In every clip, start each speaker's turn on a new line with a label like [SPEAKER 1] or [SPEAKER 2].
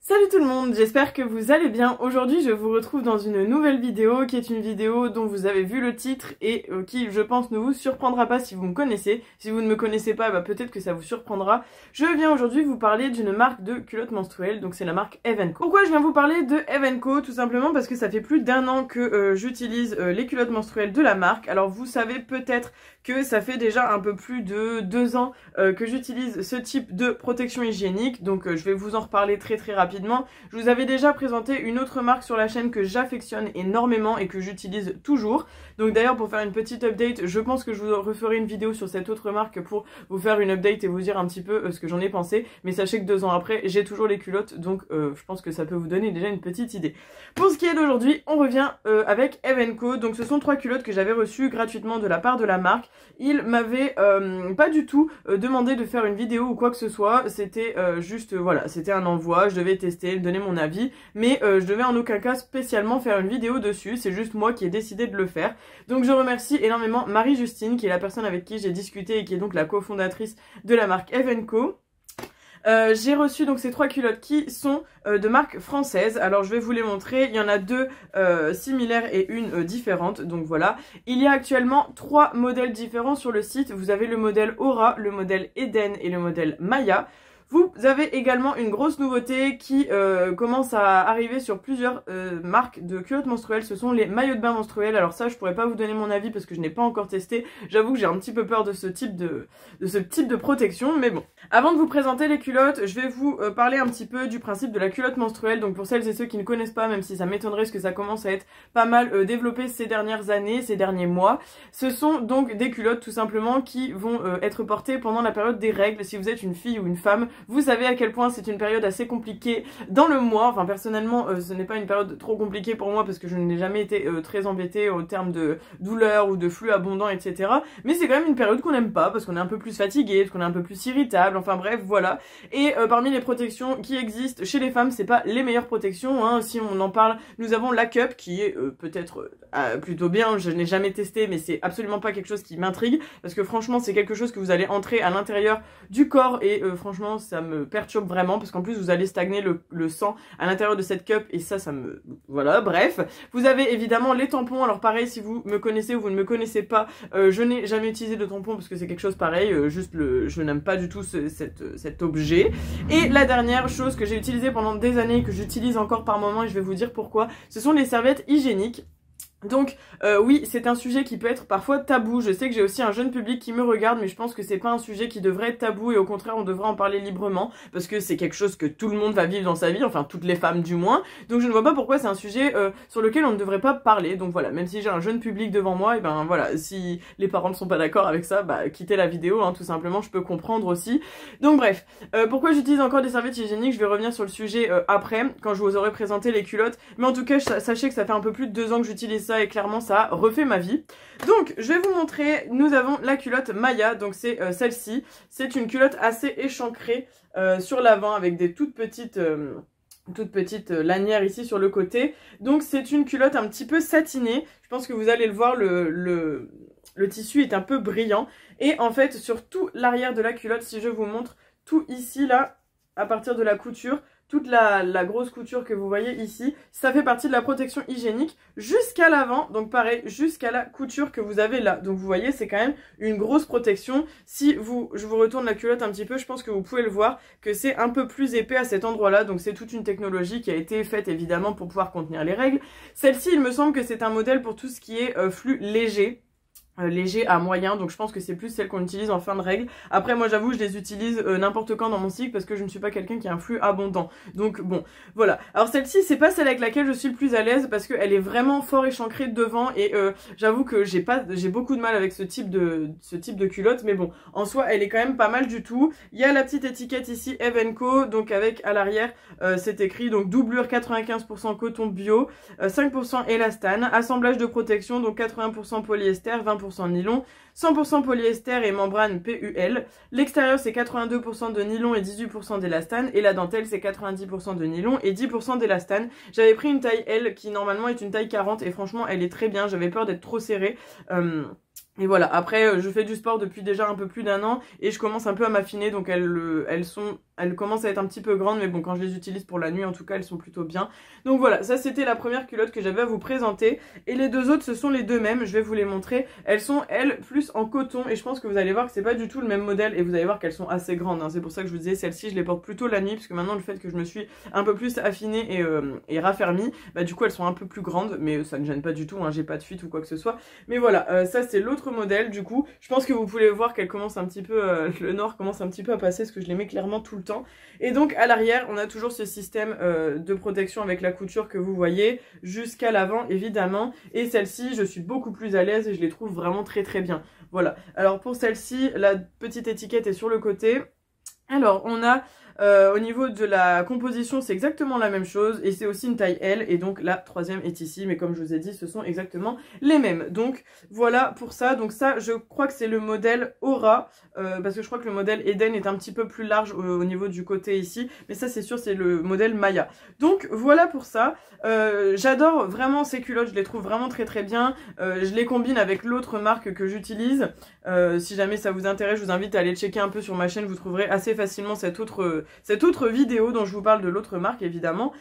[SPEAKER 1] Salut tout le monde, j'espère que vous allez bien. Aujourd'hui je vous retrouve dans une nouvelle vidéo qui est une vidéo dont vous avez vu le titre et qui je pense ne vous surprendra pas si vous me connaissez. Si vous ne me connaissez pas, peut-être que ça vous surprendra. Je viens aujourd'hui vous parler d'une marque de culottes menstruelles, donc c'est la marque Eve & Co. Pourquoi je viens vous parler de Eve & Co? Tout simplement parce que ça fait plus d'1 an que j'utilise les culottes menstruelles de la marque. Alors vous savez peut-être que ça fait déjà un peu plus de 2 ans que j'utilise ce type de protection hygiénique, donc je vais vous en reparler très rapidement. Je vous avais déjà présenté une autre marque sur la chaîne que j'affectionne énormément et que j'utilise toujours. Donc d'ailleurs pour faire une petite update, je pense que je vous referai une vidéo sur cette autre marque pour vous faire une update et vous dire un petit peu ce que j'en ai pensé. Mais sachez que 2 ans après, j'ai toujours les culottes, donc je pense que ça peut vous donner déjà une petite idée. Pour ce qui est d'aujourd'hui, on revient avec Eve & Co. Donc ce sont 3 culottes que j'avais reçues gratuitement de la part de la marque. Ils m'avaient pas du tout demandé de faire une vidéo ou quoi que ce soit. C'était juste, voilà, c'était un envoi, je devais tester, donner mon avis, mais je devais en aucun cas spécialement faire une vidéo dessus, c'est juste moi qui ai décidé de le faire. Donc je remercie énormément Marie-Justine, qui est la personne avec qui j'ai discuté et qui est donc la cofondatrice de la marque Eve & Co. J'ai reçu donc ces 3 culottes qui sont de marque française. Alors je vais vous les montrer, il y en a 2 similaires et une différente, donc voilà. Il y a actuellement 3 modèles différents sur le site. Vous avez le modèle Aura, le modèle Eden et le modèle Maya. Vous avez également une grosse nouveauté qui commence à arriver sur plusieurs marques de culottes menstruelles, ce sont les maillots de bain menstruels. Alors ça je pourrais pas vous donner mon avis parce que je n'ai pas encore testé, j'avoue que j'ai un petit peu peur de ce type de protection, mais bon. Avant de vous présenter les culottes, je vais vous parler un petit peu du principe de la culotte menstruelle. Donc pour celles et ceux qui ne connaissent pas, même si ça m'étonnerait parce que ça commence à être pas mal développé ces dernières années, ces derniers mois, ce sont donc des culottes tout simplement qui vont être portées pendant la période des règles. Si vous êtes une fille ou une femme, vous savez à quel point c'est une période assez compliquée dans le mois. Enfin personnellement ce n'est pas une période trop compliquée pour moi parce que je n'ai jamais été très embêtée au terme de douleur ou de flux abondant, etc. Mais c'est quand même une période qu'on n'aime pas parce qu'on est un peu plus fatigué, parce qu'on est un peu plus irritable, enfin bref voilà. Et parmi les protections qui existent chez les femmes, c'est pas les meilleures protections, hein. Si on en parle, nous avons la cup qui est peut-être plutôt bien, je n'ai jamais testé mais c'est absolument pas quelque chose qui m'intrigue parce que franchement c'est quelque chose que vous allez entrer à l'intérieur du corps et franchement ça me perturbe vraiment parce qu'en plus vous allez stagner le sang à l'intérieur de cette cup et ça me... voilà, bref. Vous avez évidemment les tampons, alors pareil si vous me connaissez ou vous ne me connaissez pas, je n'ai jamais utilisé de tampon parce que c'est quelque chose pareil, je n'aime pas du tout cet objet. Et la dernière chose que j'ai utilisée pendant des années, que j'utilise encore par moment et je vais vous dire pourquoi, ce sont les serviettes hygiéniques. Donc oui, c'est un sujet qui peut être parfois tabou. Je sais que j'ai aussi un jeune public qui me regarde, mais je pense que c'est pas un sujet qui devrait être tabou et au contraire on devrait en parler librement parce que c'est quelque chose que tout le monde va vivre dans sa vie, enfin toutes les femmes du moins. Donc je ne vois pas pourquoi c'est un sujet sur lequel on ne devrait pas parler. Donc voilà, même si j'ai un jeune public devant moi, et ben voilà, si les parents ne sont pas d'accord avec ça, quittez la vidéo, hein, tout simplement, je peux comprendre aussi. Donc bref, pourquoi j'utilise encore des serviettes hygiéniques, je vais revenir sur le sujet après, quand je vous aurai présenté les culottes. Mais en tout cas, sachez que ça fait un peu plus de 2 ans que j'utilise ça et clairement ça a refait ma vie. Donc je vais vous montrer, nous avons la culotte Maya, donc c'est celle-ci. C'est une culotte assez échancrée sur l'avant avec des toutes petites lanières ici sur le côté. Donc c'est une culotte un petit peu satinée. Je pense que vous allez le voir, le tissu est un peu brillant. Et en fait sur tout l'arrière de la culotte, si je vous montre, tout ici là, à partir de la couture, toute la grosse couture que vous voyez ici, ça fait partie de la protection hygiénique jusqu'à l'avant, donc pareil, jusqu'à la couture que vous avez là. Donc vous voyez, c'est quand même une grosse protection. Si je vous retourne la culotte un petit peu, je pense que vous pouvez le voir, que c'est un peu plus épais à cet endroit-là. Donc c'est toute une technologie qui a été faite évidemment pour pouvoir contenir les règles. Celle-ci, il me semble que c'est un modèle pour tout ce qui est flux léger. Léger à moyen, donc je pense que c'est plus celle qu'on utilise en fin de règle. Après moi j'avoue je les utilise n'importe quand dans mon cycle parce que je ne suis pas quelqu'un qui a un flux abondant, donc bon voilà. Alors celle-ci c'est pas celle avec laquelle je suis le plus à l'aise parce qu'elle est vraiment fort échancrée devant et j'avoue que j'ai beaucoup de mal avec ce type de culotte, mais bon en soi elle est quand même pas mal du tout. Il y a la petite étiquette ici Eve & Co, donc avec à l'arrière c'est écrit donc doublure 95% coton bio, 5% élastane, assemblage de protection donc 80% polyester, 20% nylon, 100% polyester et membrane PUL. L'extérieur c'est 82% de nylon et 18% d'élastane et la dentelle c'est 90% de nylon et 10% d'élastane. J'avais pris une taille L qui normalement est une taille 40 et franchement elle est très bien, j'avais peur d'être trop serrée. Et voilà, après je fais du sport depuis déjà un peu plus d'1 an et je commence un peu à m'affiner, donc elles sont elles commencent à être un petit peu grandes, mais bon, quand je les utilise pour la nuit, en tout cas, elles sont plutôt bien. Donc voilà, ça c'était la première culotte que j'avais à vous présenter. Et les deux autres, ce sont les deux mêmes, je vais vous les montrer. Elles sont, elles, plus en coton, et je pense que vous allez voir que c'est pas du tout le même modèle, et vous allez voir qu'elles sont assez grandes, hein. C'est pour ça que je vous disais, celles-ci, je les porte plutôt la nuit, parce que maintenant, le fait que je me suis un peu plus affinée et raffermie, bah du coup, elles sont un peu plus grandes, mais ça ne gêne pas du tout, hein, j'ai pas de fuite ou quoi que ce soit. Mais voilà, ça c'est l'autre modèle, du coup, je pense que vous pouvez voir qu'elle commence un petit peu, le noir commence un petit peu à passer, parce que je les mets clairement tout le temps. Et donc, à l'arrière, on a toujours ce système de protection avec la couture que vous voyez, jusqu'à l'avant, évidemment. Et celle-ci, je suis beaucoup plus à l'aise et je les trouve vraiment très très bien. Voilà. Alors, pour celle-ci, la petite étiquette est sur le côté. Alors, on a... au niveau de la composition, c'est exactement la même chose et c'est aussi une taille L et donc la troisième est ici, mais comme je vous ai dit, ce sont exactement les mêmes. Donc voilà pour ça. Donc ça, je crois que c'est le modèle Aura parce que je crois que le modèle Eden est un petit peu plus large au niveau du côté ici, mais ça c'est sûr c'est le modèle Maya. Donc voilà pour ça. J'adore vraiment ces culottes, je les trouve vraiment très très bien. Je les combine avec l'autre marque que j'utilise. Si jamais ça vous intéresse, je vous invite à aller checker un peu sur ma chaîne, vous trouverez assez facilement cette autre vidéo dont je vous parle de l'autre marque évidemment.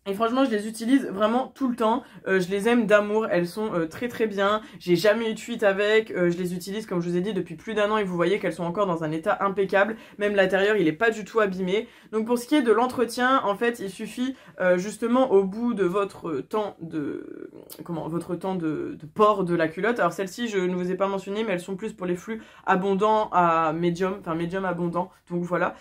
[SPEAKER 1] Et franchement, je les utilise vraiment tout le temps. Je les aime d'amour. Elles sont très très bien. J'ai jamais eu de fuite avec. Je les utilise, comme je vous ai dit, depuis plus d'1 an et vous voyez qu'elles sont encore dans un état impeccable. Même l'intérieur, il est pas du tout abîmé. Donc pour ce qui est de l'entretien, en fait, il suffit justement au bout de votre temps de port de la culotte. Alors celle-ci, je ne vous ai pas mentionné, mais elles sont plus pour les flux abondants à médium, enfin médium abondant. Donc voilà.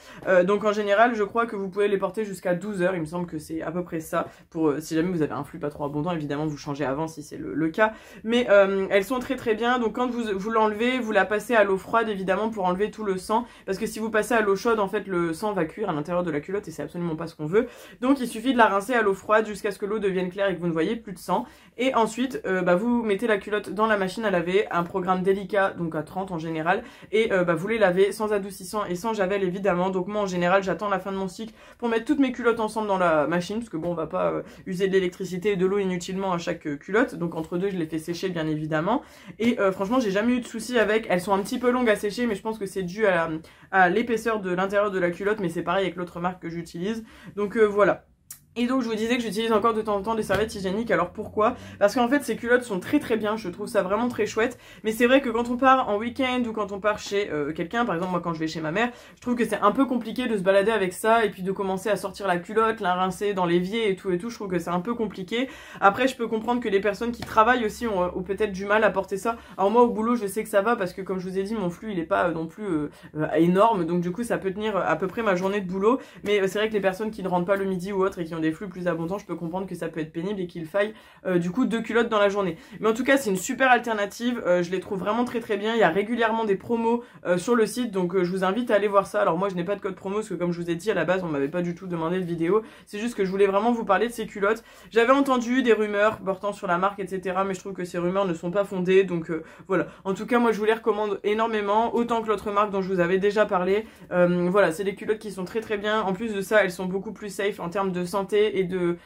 [SPEAKER 1] Donc en général, je crois que vous pouvez les porter jusqu'à 12 heures. Il me semble que c'est à peu près ça. Pour si jamais vous avez un flux pas trop abondant, évidemment vous changez avant si c'est le cas, mais elles sont très très bien. Donc quand vous l'enlevez, vous la passez à l'eau froide évidemment pour enlever tout le sang, parce que si vous passez à l'eau chaude, en fait le sang va cuire à l'intérieur de la culotte et c'est absolument pas ce qu'on veut. Donc il suffit de la rincer à l'eau froide jusqu'à ce que l'eau devienne claire et que vous ne voyez plus de sang, et ensuite vous mettez la culotte dans la machine à laver, un programme délicat, donc à 30 en général, et vous les lavez sans adoucissant et sans javel évidemment. Donc moi en général j'attends la fin de mon cycle pour mettre toutes mes culottes ensemble dans la machine, parce que bon on va pas user de l'électricité et de l'eau inutilement à chaque culotte, donc entre deux je les fais sécher bien évidemment. Et franchement j'ai jamais eu de soucis avec. Elles sont un petit peu longues à sécher, mais je pense que c'est dû à l'épaisseur de l'intérieur de la culotte, mais c'est pareil avec l'autre marque que j'utilise. Donc voilà. Et donc je vous disais que j'utilise encore de temps en temps des serviettes hygiéniques. Alors pourquoi? Parce qu'en fait ces culottes sont très très bien, je trouve ça vraiment très chouette. Mais c'est vrai que quand on part en week-end ou quand on part chez quelqu'un, par exemple moi quand je vais chez ma mère, je trouve que c'est un peu compliqué de se balader avec ça et puis de commencer à sortir la culotte, la rincer dans l'évier et tout, je trouve que c'est un peu compliqué. Après je peux comprendre que les personnes qui travaillent aussi ont peut-être du mal à porter ça. Alors moi au boulot je sais que ça va parce que comme je vous ai dit mon flux il est pas non plus énorme, donc du coup ça peut tenir à peu près ma journée de boulot. Mais c'est vrai que les personnes qui ne rentrent pas le midi ou autre et qui ont des flux plus abondants, je peux comprendre que ça peut être pénible et qu'il faille du coup 2 culottes dans la journée. Mais en tout cas c'est une super alternative, je les trouve vraiment très très bien. Il y a régulièrement des promos sur le site, donc je vous invite à aller voir ça. Alors moi je n'ai pas de code promo parce que comme je vous ai dit à la base on m'avait pas du tout demandé de vidéo, c'est juste que je voulais vraiment vous parler de ces culottes. J'avais entendu des rumeurs portant sur la marque etc, mais je trouve que ces rumeurs ne sont pas fondées, donc voilà. En tout cas moi je vous les recommande énormément, autant que l'autre marque dont je vous avais déjà parlé. Voilà, c'est des culottes qui sont très très bien. En plus de ça elles sont beaucoup plus safe en termes de santé et de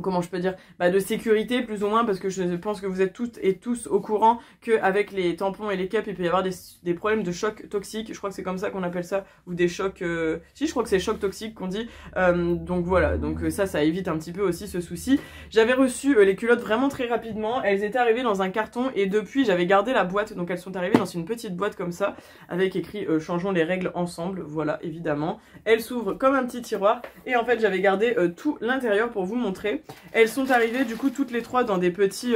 [SPEAKER 1] comment je peux dire, de sécurité plus ou moins, parce que je pense que vous êtes toutes et tous au courant qu'avec les tampons et les cups il peut y avoir des problèmes de chocs toxiques, je crois que c'est comme ça qu'on appelle ça, ou des chocs, si je crois que c'est chocs toxiques qu'on dit, donc voilà, donc ça évite un petit peu aussi ce souci. J'avais reçu les culottes vraiment très rapidement, elles étaient arrivées dans un carton et depuis j'avais gardé la boîte, donc elles sont arrivées dans une petite boîte comme ça, avec écrit changeons les règles ensemble, voilà évidemment. Elles s'ouvrent comme un petit tiroir et en fait j'avais gardé tout l'intérieur pour vous montrer. Elles sont arrivées du coup toutes les trois dans des petits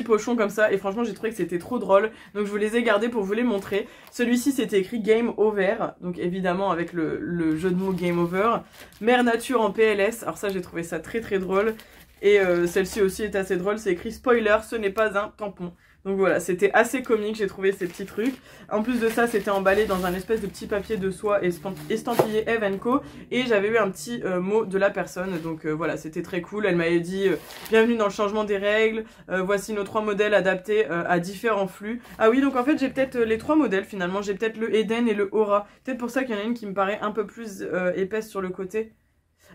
[SPEAKER 1] pochons comme ça et franchement j'ai trouvé que c'était trop drôle, donc je vous les ai gardés pour vous les montrer. Celui-ci c'était écrit Game Over, donc évidemment avec le jeu de mots Game Over. Mère Nature en PLS, alors ça j'ai trouvé ça très très drôle. Et celle-ci aussi est assez drôle, c'est écrit Spoiler, ce n'est pas un tampon. Donc voilà, c'était assez comique, j'ai trouvé ces petits trucs. En plus de ça, c'était emballé dans un espèce de petit papier de soie estampillé Eve & Co. Et j'avais eu un petit mot de la personne, donc voilà, c'était très cool. Elle m'avait dit bienvenue dans le changement des règles, voici nos 3 modèles adaptés à différents flux. Ah oui, donc en fait j'ai peut-être les 3 modèles finalement, j'ai peut-être le Eden et le Aura. Peut-être pour ça qu'il y en a une qui me paraît un peu plus épaisse sur le côté.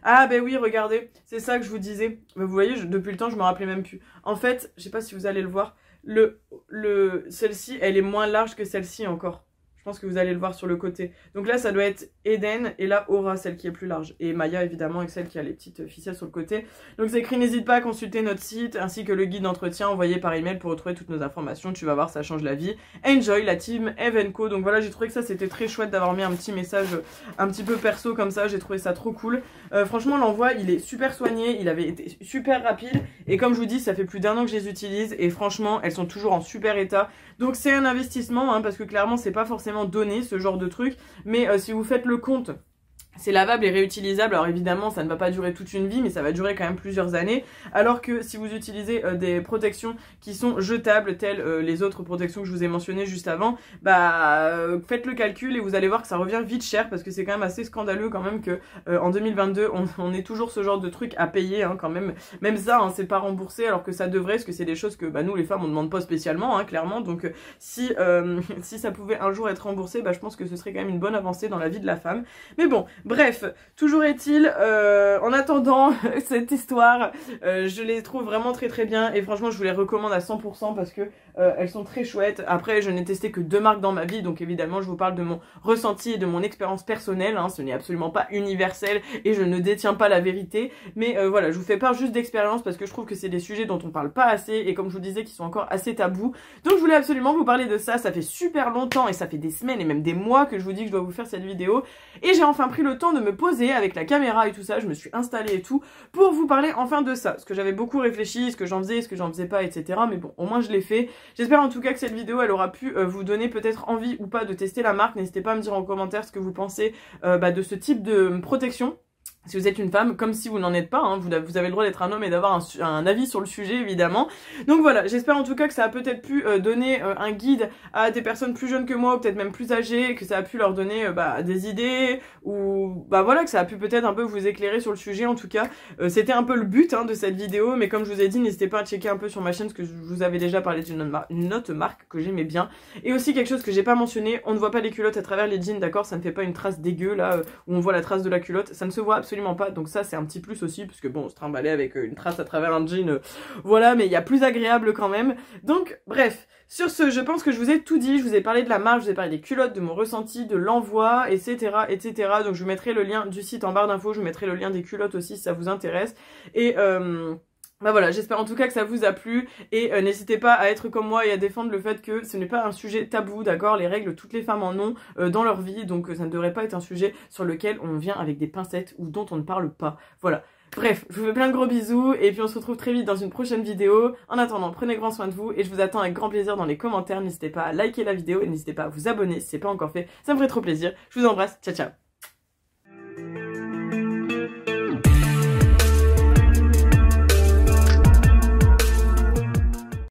[SPEAKER 1] Ah ben oui, regardez, c'est ça que je vous disais. Vous voyez, depuis le temps, je me rappelais même plus. En fait, je sais pas si vous allez le voir, celle-ci, elle est moins large que celle-ci encore. Je pense que vous allez le voir sur le côté. Donc là, ça doit être Eden et là, Aura, celle qui est plus large. Et Maya, évidemment, avec celle qui a les petites ficelles sur le côté. Donc c'est écrit, n'hésite pas à consulter notre site ainsi que le guide d'entretien envoyé par email pour retrouver toutes nos informations. Tu vas voir, ça change la vie. Enjoy, la team Evenco. Donc voilà, j'ai trouvé que ça, c'était très chouette d'avoir mis un petit message un petit peu perso comme ça. J'ai trouvé ça trop cool. Franchement, l'envoi, il est super soigné. Il avait été super rapide. Et comme je vous dis, ça fait plus d'1 an que je les utilise. Et franchement, elles sont toujours en super état. Donc c'est un investissement, hein, parce que clairement, c'est pas forcément donné ce genre de truc, mais si vous faites le compte, c'est lavable et réutilisable. Alors évidemment, ça ne va pas durer toute une vie, mais ça va durer quand même plusieurs années. Alors que si vous utilisez des protections qui sont jetables, telles les autres protections que je vous ai mentionnées juste avant, bah faites le calcul et vous allez voir que ça revient vite cher, parce que c'est quand même assez scandaleux quand même que en 2022, on ait toujours ce genre de truc à payer, hein, quand même. Même ça, hein, c'est pas remboursé, alors que ça devrait, parce que c'est des choses que bah, nous les femmes on demande pas spécialement, hein, clairement. Donc si ça pouvait un jour être remboursé, bah je pense que ce serait quand même une bonne avancée dans la vie de la femme. Mais bon. Bref, toujours est-il, en attendant cette histoire, je les trouve vraiment très très bien et franchement je vous les recommande à 100% parce que elles sont très chouettes. Après, je n'ai testé que 2 marques dans ma vie, donc évidemment je vous parle de mon ressenti et de mon expérience personnelle, hein. Ce n'est absolument pas universel et je ne détiens pas la vérité, mais voilà, je vous fais part juste d'expérience parce que je trouve que c'est des sujets dont on parle pas assez et comme je vous disais qui sont encore assez tabous. Donc je voulais absolument vous parler de ça. Ça fait super longtemps et ça fait des semaines et même des mois que je vous dis que je dois vous faire cette vidéo et j'ai enfin pris le temps de me poser avec la caméra et tout ça, je me suis installée et tout pour vous parler enfin de ça, parce que j'avais beaucoup réfléchi, ce que j'en faisais, ce que j'en faisais pas, etc. Mais bon, au moins je l'ai fait. J'espère en tout cas que cette vidéo elle aura pu vous donner peut-être envie ou pas de tester la marque. N'hésitez pas à me dire en commentaire ce que vous pensez de ce type de protection. Si vous êtes une femme, comme si vous n'en êtes pas, hein, vous avez le droit d'être un homme et d'avoir un avis sur le sujet évidemment. Donc voilà, j'espère en tout cas que ça a peut-être pu donner un guide à des personnes plus jeunes que moi, ou peut-être même plus âgées, que ça a pu leur donner des idées, ou bah voilà, que ça a pu peut-être un peu vous éclairer sur le sujet. En tout cas, c'était un peu le but, hein, de cette vidéo, mais comme je vous ai dit, n'hésitez pas à checker un peu sur ma chaîne, parce que je vous avais déjà parlé d'une autre marque que j'aimais bien. Et aussi quelque chose que j'ai pas mentionné, on ne voit pas les culottes à travers les jeans, d'accord, ça ne fait pas une trace dégueu là, où on voit la trace de la culotte, ça ne se voit absolument pas, donc ça c'est un petit plus aussi, parce que bon, se trimballer avec une trace à travers un jean, voilà, mais il y a plus agréable quand même. Donc bref, sur ce, je pense que je vous ai tout dit, je vous ai parlé de la marque, je vous ai parlé des culottes, de mon ressenti, de l'envoi, etc., etc. Donc je vous mettrai le lien du site en barre d'infos, je vous mettrai le lien des culottes aussi si ça vous intéresse. Et bah voilà, j'espère en tout cas que ça vous a plu et n'hésitez pas à être comme moi et à défendre le fait que ce n'est pas un sujet tabou, d'accord. Les règles, toutes les femmes en ont dans leur vie, donc ça ne devrait pas être un sujet sur lequel on vient avec des pincettes ou dont on ne parle pas. Voilà. Bref, je vous fais plein de gros bisous et puis on se retrouve très vite dans une prochaine vidéo. En attendant, prenez grand soin de vous et je vous attends avec grand plaisir dans les commentaires. N'hésitez pas à liker la vidéo et n'hésitez pas à vous abonner si ce n'est pas encore fait, ça me ferait trop plaisir. Je vous embrasse, ciao ciao.